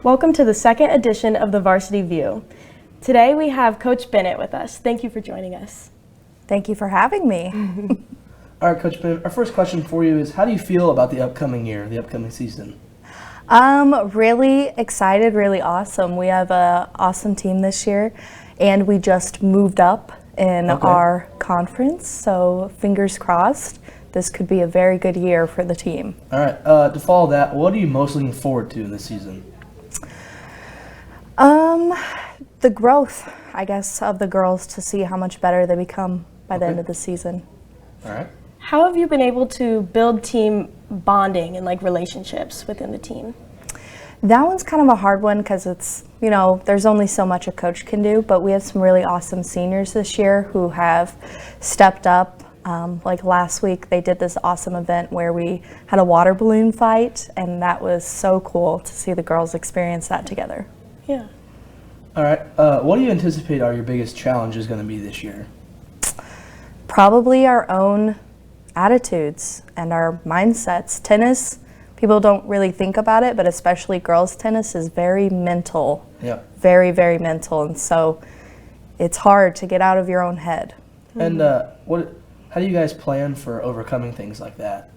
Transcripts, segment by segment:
Welcome to the second edition of the Varsity View. Today we have Coach Bennett with us. Thank you for joining us. Thank you for having me. All right, Coach Bennett, our first question for you is, how do you feel about the upcoming year, the upcoming season? Really excited, really awesome. We have an awesome team this year, and we just moved up in our conference, so fingers crossed. This could be a very good year for the team. All right, to follow that, what are you most looking forward to in this season? The growth, I guess, of the girls, to see how much better they become by the end of the season. All right. How have you been able to build team bonding and relationships within the team? That one's kind of a hard one because it's, there's only so much a coach can do, but we have some really awesome seniors this year who have stepped up. Like last week, they did this awesome event where we had a water balloon fight, and that was so cool to see the girls experience that together. Yeah. All right. What do you anticipate are your biggest challenges going to be this year? Probably our own attitudes and our mindsets. Tennis, people don't really think about it, but especially girls' tennis is very mental. Yeah. Very, very mental, and so it's hard to get out of your own head. And how do you guys plan for overcoming things like that?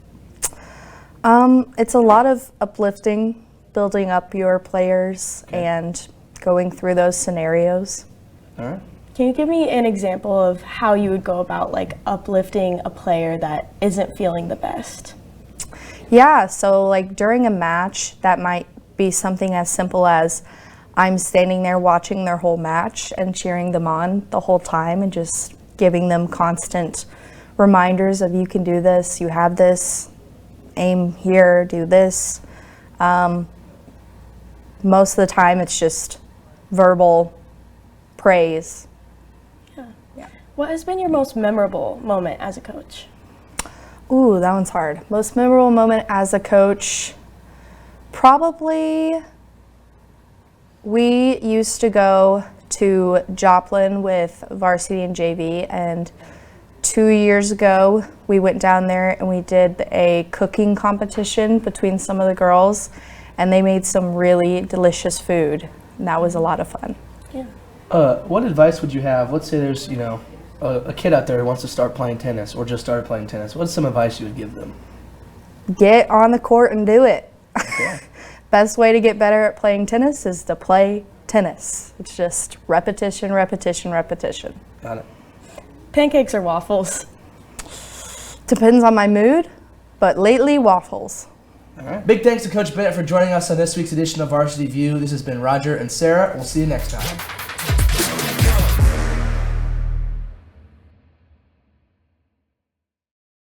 It's a lot of uplifting, building up your players, and going through those scenarios. All right. Can you give me an example of how you would go about uplifting a player that isn't feeling the best? Yeah, so during a match, that might be something as simple as I'm standing there watching their whole match and cheering them on the whole time and just giving them constant reminders of you can do this, you have this, aim here, do this. Most of the time it's just verbal praise. Yeah. What has been your most memorable moment as a coach? Ooh, that one's hard. Most memorable moment as a coach, probably we used to go to Joplin with Varsity and JV, and 2 years ago we went down there and we did a cooking competition between some of the girls, and they made some really delicious food, and that was a lot of fun. Yeah. What advice would you have? Let's say there's, a kid out there who wants to start playing tennis or just started playing tennis. What's some advice you would give them? Get on the court and do it. Okay. Best way to get better at playing tennis is to play tennis. It's just repetition, repetition, repetition. Got it. Pancakes or waffles? Depends on my mood, but lately waffles. All right. Big thanks to Coach Bennett for joining us on this week's edition of Varsity View. This has been Roger and Sarah. We'll see you next time.